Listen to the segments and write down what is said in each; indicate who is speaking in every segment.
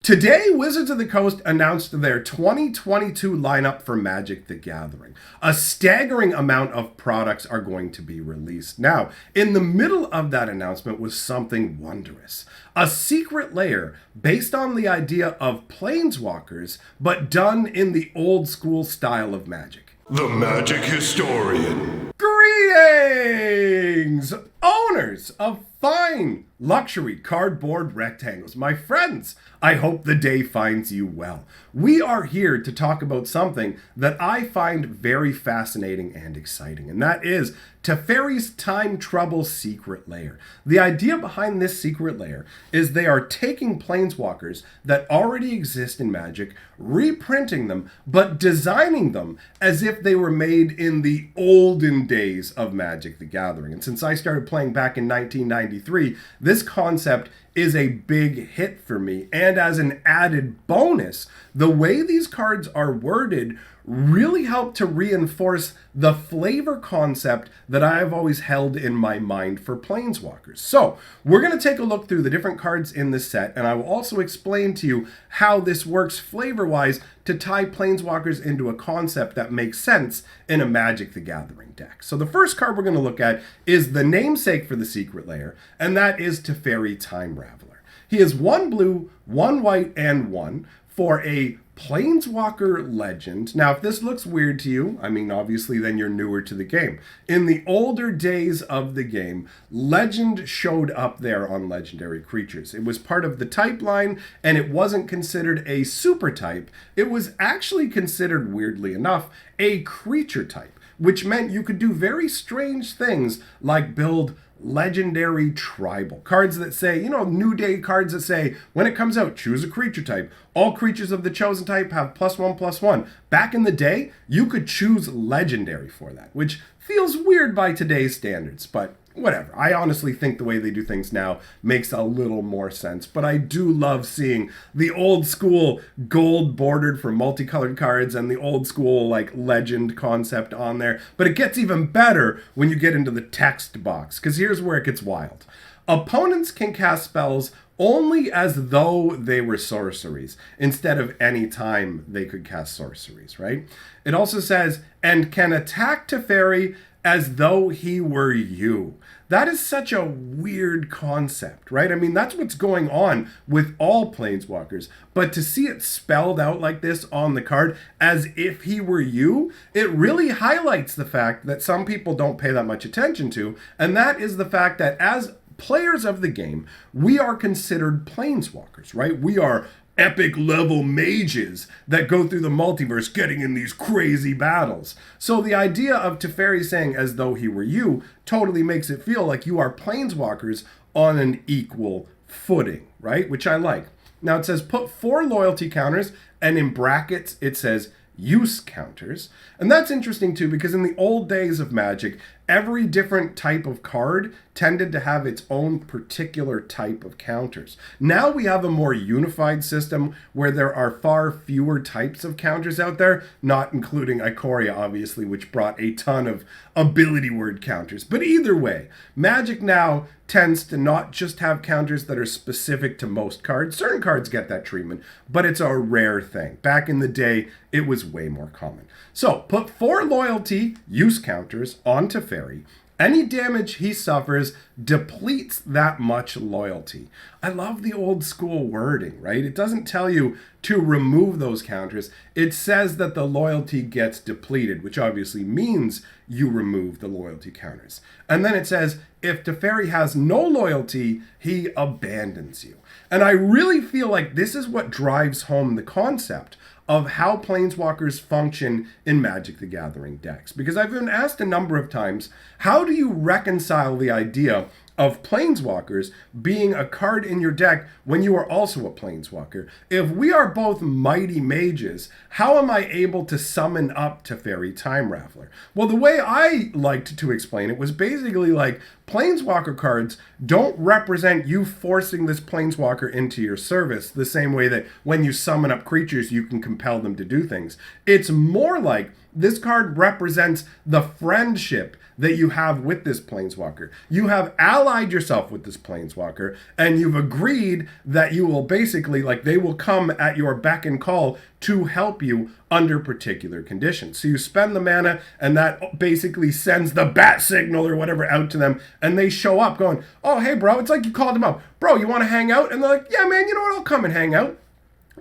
Speaker 1: Today, Wizards of the Coast announced their 2022 lineup for Magic the Gathering. A staggering amount of products are going to be released. Now, in the middle of that announcement was something wondrous. A secret lair based on the idea of Planeswalkers, but done in the old school style of Magic.
Speaker 2: The Magic Historian.
Speaker 1: Greetings, owners of fine luxury cardboard rectangles. My friends, I hope the day finds you well. We are here to talk about something that I find very fascinating and exciting, and that is Teferi's Time Trouble Secret Lair. The idea behind this secret lair is they are taking planeswalkers that already exist in Magic, reprinting them, but designing them as if they were made in the olden days of Magic the Gathering. And since I started playing back in 1993, this concept is a big hit for me. And as an added bonus, the way these cards are worded really help to reinforce the flavor concept that I've always held in my mind for Planeswalkers. So we're going to take a look through the different cards in this set, and I will also explain to you how this works flavor-wise to tie Planeswalkers into a concept that makes sense in a Magic the Gathering deck. So the first card we're going to look at is the namesake for the secret lair, and that is Teferi Time Raveler. He is 1 blue, 1 white, and 1 for a Planeswalker legend. Now, if this looks weird to you, I mean, obviously then you're newer to the game. In the older days of the game, legend showed up there on legendary creatures. It was part of the type line, and it wasn't considered a super type. It was actually considered, weirdly enough, a creature type, which meant you could do very strange things like build legendary tribal cards that say, new day cards that say, when it comes out, choose a creature type. All creatures of the chosen type have +1/+1. Back in the day, you could choose legendary for that, which feels weird by today's standards, but whatever. I honestly think the way they do things now makes a little more sense, but I do love seeing the old school gold bordered for multicolored cards and the old school legend concept on there. But it gets even better when you get into the text box, because here's where it gets wild. Opponents can cast spells only as though they were sorceries, instead of any time they could cast sorceries, right? It also says, and can attack Teferi as though he were you. That is such a weird concept, right? I mean, that's what's going on with all Planeswalkers, but to see it spelled out like this on the card, as if he were you, it really highlights the fact that some people don't pay that much attention to, and that is the fact that as players of the game, we are considered Planeswalkers, right? We are epic level mages that go through the multiverse getting in these crazy battles. So the idea of Teferi saying as though he were you totally makes it feel like you are Planeswalkers on an equal footing, right? Which I like. Now it says put 4 loyalty counters, and in brackets it says use counters. And that's interesting too, because in the old days of Magic, every different type of card tended to have its own particular type of counters. Now we have a more unified system where there are far fewer types of counters out there, not including Ikoria, obviously, which brought a ton of ability word counters. But either way, Magic now tends to not just have counters that are specific to most cards. Certain cards get that treatment, but it's a rare thing. Back in the day, it was way more common. So put 4 loyalty use counters on Teferi. Any damage he suffers depletes that much loyalty. I love the old school wording, right? It doesn't tell you to remove those counters. It says that the loyalty gets depleted, which obviously means you remove the loyalty counters. And then it says, if Teferi has no loyalty, he abandons you. And I really feel like this is what drives home the concept of how Planeswalkers function in Magic the Gathering decks. Because I've been asked a number of times, how do you reconcile the idea of Planeswalkers being a card in your deck when you are also a Planeswalker? If we are both mighty mages, how am I able to summon up Teferi Time Raveler? Well, the way I liked to explain it was basically like, Planeswalker cards don't represent you forcing this Planeswalker into your service the same way that when you summon up creatures, you can compel them to do things. It's more like This card represents the friendship that you have with this planeswalker. You have allied yourself with this planeswalker, and you've agreed that you will basically, like, they will come at your beck and call to help you under particular conditions. So you spend the mana, and that basically sends the bat signal or whatever out to them, and they show up going, oh, hey, bro, it's like you called them up. Bro, you want to hang out? And they're like, yeah, man, you know what? I'll come and hang out.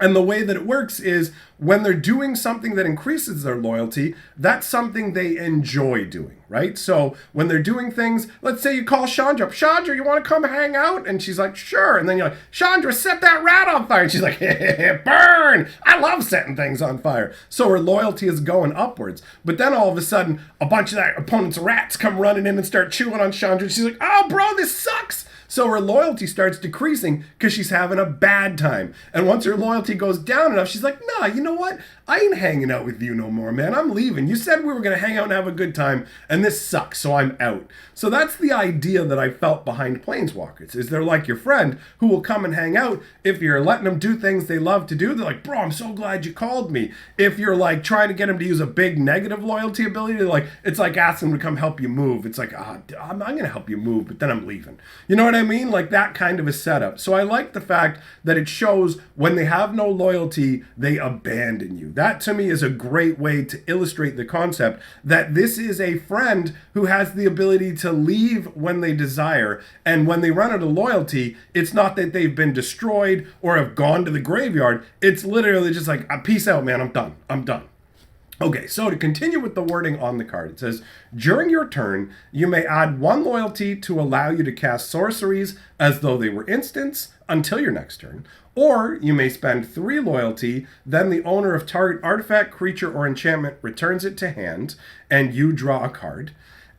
Speaker 1: And the way that it works is when they're doing something that increases their loyalty, that's something they enjoy doing, right? So when they're doing things, let's say you call Chandra up, Chandra, you want to come hang out? And she's like, sure. And then you're like, Chandra, set that rat on fire. And she's like, burn. I love setting things on fire. So her loyalty is going upwards. But then all of a sudden, a bunch of that opponent's rats come running in and start chewing on Chandra. And she's like, oh, bro, this sucks. So her loyalty starts decreasing because she's having a bad time. And once her loyalty goes down enough, she's like, nah, you know what? I ain't hanging out with you no more, man. I'm leaving. You said we were going to hang out and have a good time, and this sucks, so I'm out. So that's the idea that I felt behind Planeswalkers, is they're like your friend who will come and hang out. If you're letting them do things they love to do, they're like, bro, I'm so glad you called me. If you're like trying to get them to use a big negative loyalty ability, they're like, it's like asking them to come help you move. It's like, I'm going to help you move, but then I'm leaving. You know what I mean? Like that kind of a setup. So I like the fact that it shows when they have no loyalty, they abandon you. That to me is a great way to illustrate the concept that this is a friend who has the ability to leave when they desire. And when they run out of loyalty, it's not that they've been destroyed or have gone to the graveyard. It's literally just like, peace out, man. I'm done. Okay, so to continue with the wording on the card, it says, during your turn, you may add 1 loyalty to allow you to cast sorceries as though they were instants until your next turn. Or you may spend 3 loyalty, then the owner of target artifact, creature, or enchantment returns it to hand, and you draw a card.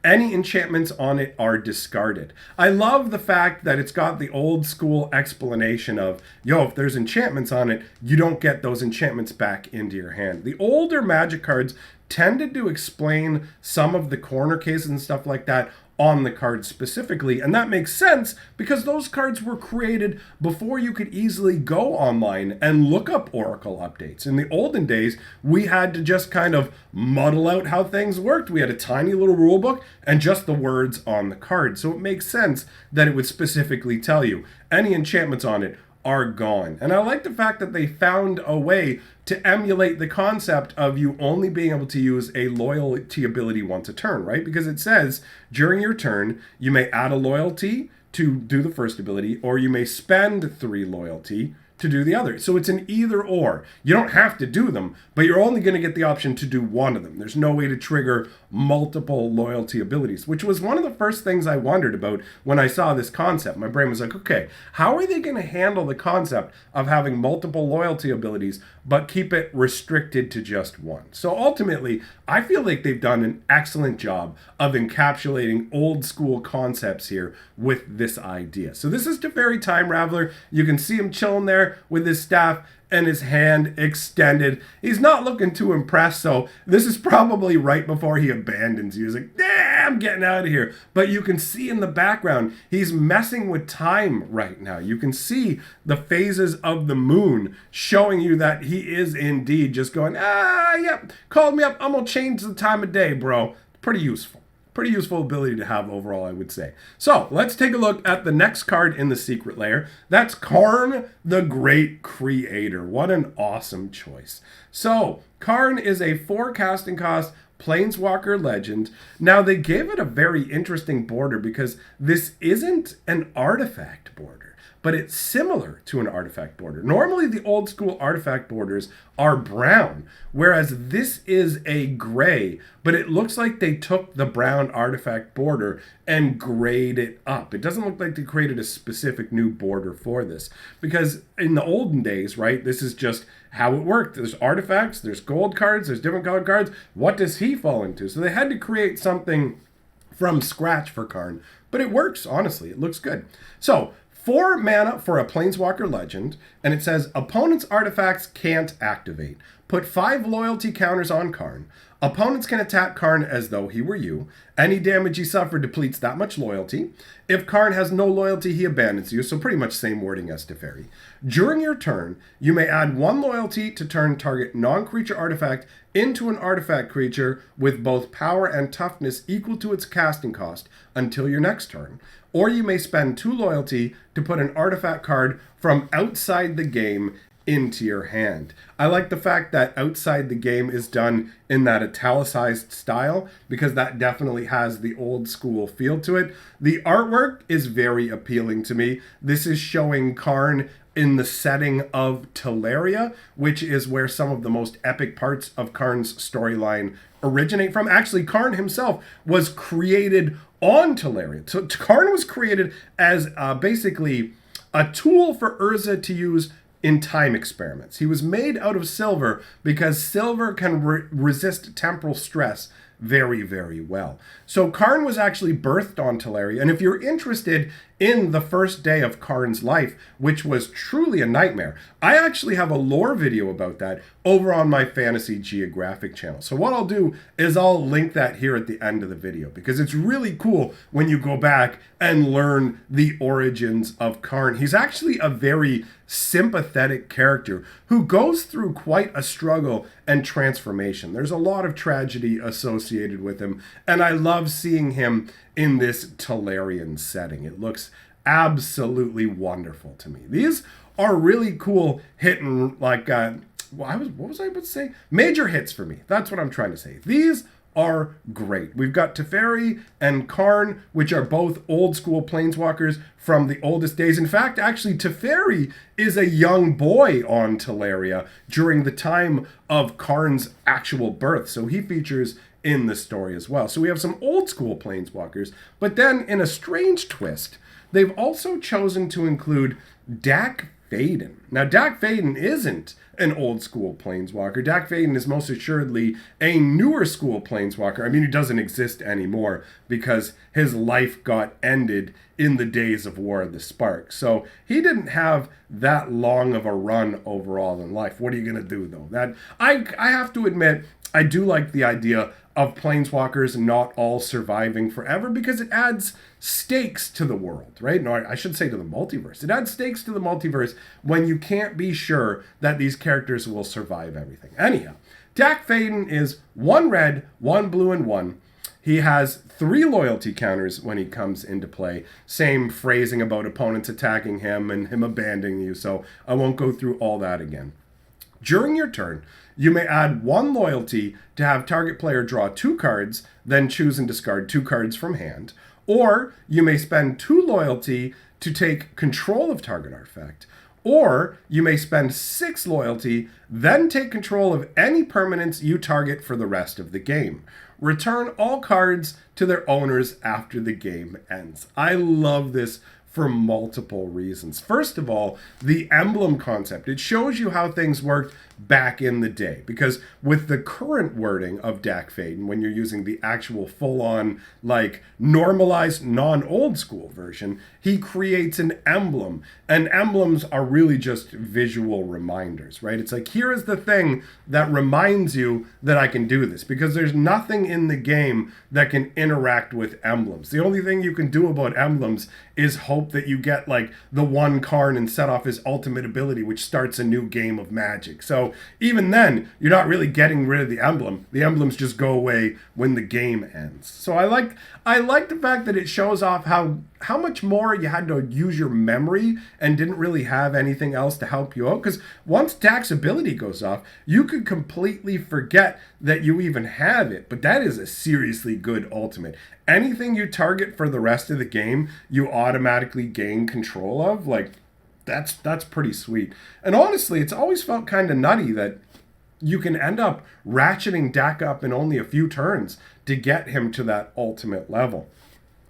Speaker 1: Any enchantments on it are discarded. I love the fact that it's got the old school explanation of, yo, if there's enchantments on it, you don't get those enchantments back into your hand. The older Magic cards tended to explain some of the corner cases and stuff like that on the card specifically, and that makes sense because those cards were created before you could easily go online and look up Oracle updates. In the olden days, we had to just kind of muddle out how things worked. We had a tiny little rule book and just the words on the card, so it makes sense that it would specifically tell you any enchantments on it are gone. And I like the fact that they found a way to emulate the concept of you only being able to use a loyalty ability once a turn, right? Because it says during your turn, you may add a loyalty to do the first ability, or you may spend 3 loyalty to do the other. So it's an either or. You don't have to do them, but you're only going to get the option to do one of them. There's no way to trigger multiple loyalty abilities, which was one of the first things I wondered about when I saw this concept. My brain was like, okay, how are they going to handle the concept of having multiple loyalty abilities, but keep it restricted to just one? So ultimately, I feel like they've done an excellent job of encapsulating old school concepts here with this idea. So this is Teferi Time Raveler. You can see him chilling there with his staff and his hand extended. He's not looking too impressed, so this is probably right before he abandons you. He's like, I'm getting out of here. But you can see in the background, he's messing with time right now. You can see the phases of the moon showing you that he is indeed just going, yep, called me up. I'm going to change the time of day, bro. Pretty useful. Pretty useful ability to have overall, I would say. So let's take a look at the next card in the Secret Lair. That's Karn, the Great Creator. What an awesome choice. So Karn is a 4 casting cost Planeswalker legend. Now they gave it a very interesting border because this isn't an artifact border, but it's similar to an artifact border. Normally the old school artifact borders are brown, whereas this is a gray, but it looks like they took the brown artifact border and grayed it up. It doesn't look like they created a specific new border for this, because in the olden days, right, this is just how it worked. There's artifacts, there's gold cards, there's different colored cards. What does he fall into? So they had to create something from scratch for Karn, but it works, honestly. It looks good. So 4 mana for a Planeswalker legend, and it says opponent's artifacts can't activate. Put 5 loyalty counters on Karn. Opponents can attack Karn as though he were you. Any damage he suffered depletes that much loyalty. If Karn has no loyalty, he abandons you, so pretty much same wording as Teferi. During your turn, you may add 1 loyalty to turn target non-creature artifact into an artifact creature with both power and toughness equal to its casting cost until your next turn. Or you may spend 2 loyalty to put an artifact card from outside the game into your hand. I like the fact that outside the game is done in that italicized style because that definitely has the old school feel to it. The artwork is very appealing to me. This is showing Karn in the setting of Teleria, which is where some of the most epic parts of Karn's storyline originate from. Actually, Karn himself was created on Teleria. So Karn was created as basically a tool for Urza to use in time experiments. He was made out of silver because silver can resist temporal stress very, very well. So Karn was actually birthed on Teleria, and if you're interested in the first day of Karn's life, which was truly a nightmare, I actually have a lore video about that over on my Fantasy Geographic channel. So what I'll do is I'll link that here at the end of the video because it's really cool when you go back and learn the origins of Karn. He's actually a very sympathetic character who goes through quite a struggle and transformation. There's a lot of tragedy associated with him, and I love seeing him in this Telerian setting. It looks absolutely wonderful to me. These are really cool hitting, like, what was I about to say? Major hits for me. That's what I'm trying to say. These are great. We've got Teferi and Karn, which are both old school planeswalkers from the oldest days. In fact, actually, Teferi is a young boy on Teleria during the time of Karn's actual birth. So he features in the story as well. So we have some old school planeswalkers, but then in a strange twist, they've also chosen to include Dack Fayden. Now, Dack Fayden isn't an old school planeswalker. Dack Fayden is most assuredly a newer school planeswalker. I mean, he doesn't exist anymore because his life got ended in the days of War of the Spark. So he didn't have that long of a run overall in life. What are you going to do, though? That I have to admit, I do like the idea of planeswalkers not all surviving forever because it adds stakes to the world, right? No, I should say to the multiverse. It adds stakes to the multiverse when you can't be sure that these characters will survive everything. Anyhow, Dack Fayden is 1 red, 1 blue, and 1. He has 3 loyalty counters when he comes into play. Same phrasing about opponents attacking him and him abandoning you, so I won't go through all that again. During your turn, you may add 1 loyalty to have target player draw 2 cards, then choose and discard 2 cards from hand. Or you may spend 2 loyalty to take control of target artifact. Or you may spend 6 loyalty, then take control of any permanents you target for the rest of the game. Return all cards to their owners after the game ends. I love this for multiple reasons. First of all, the emblem concept. It shows you how things worked back in the day. Because with the current wording of Dack Fayden, when you're using the actual full-on, like, normalized, non-old school version, he creates an emblem. And emblems are really just visual reminders, right? It's like, here is the thing that reminds you that I can do this. Because there's nothing in the game that can interact with emblems. The only thing you can do about emblems is hope that you get, like, the 1 Karn and set off his ultimate ability, which starts a new game of Magic. So even then, you're not really getting rid of the emblem. The emblems just go away when the game ends. So I like the fact that it shows off how much more you had to use your memory and didn't really have anything else to help you out. Because once Dack's ability goes off, you could completely forget that you even have it. But that is a seriously good ultimate. Anything you target for the rest of the game, you automatically gain control of. Like, that's pretty sweet. And honestly, it's always felt kind of nutty that you can end up ratcheting Dack up in only a few turns to get him to that ultimate level.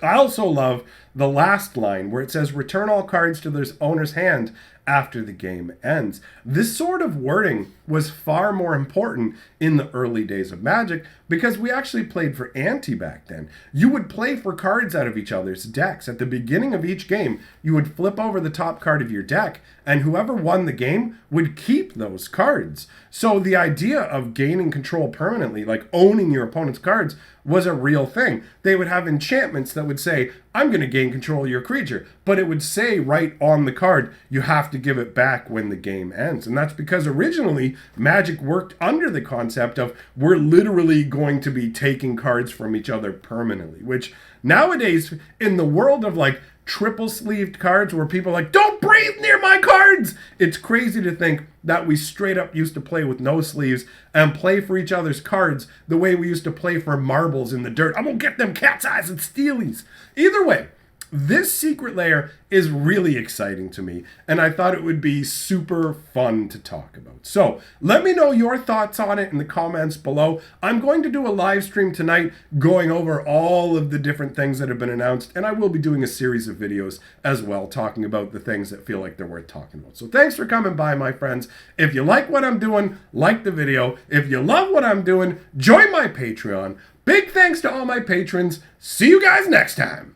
Speaker 1: I also love the last line where it says, return all cards to their owner's hand after the game ends. This sort of wording was far more important in the early days of Magic because we actually played for ante back then. You would play for cards out of each other's decks. At the beginning of each game, you would flip over the top card of your deck, and whoever won the game would keep those cards. So the idea of gaining control permanently, like owning your opponent's cards, was a real thing. They would have enchantments that would say, I'm going to gain control of your creature, but it would say right on the card, you have to give it back when the game ends. And that's because originally Magic worked under the concept of we're literally going to be taking cards from each other permanently, which nowadays in the world of like triple sleeved cards where people are like, don't breathe near my cards, it's crazy to think that we straight up used to play with no sleeves and play for each other's cards the way we used to play for marbles in the dirt. I'm gonna get them cat's eyes and steelies. Either way, this secret lair is really exciting to me, and I thought it would be super fun to talk about. So let me know your thoughts on it in the comments below. I'm going to do a live stream tonight going over all of the different things that have been announced, and I will be doing a series of videos as well talking about the things that feel like they're worth talking about. So thanks for coming by, my friends. If you like what I'm doing, like the video. If you love what I'm doing, join my Patreon. Big thanks to all my patrons. See you guys next time.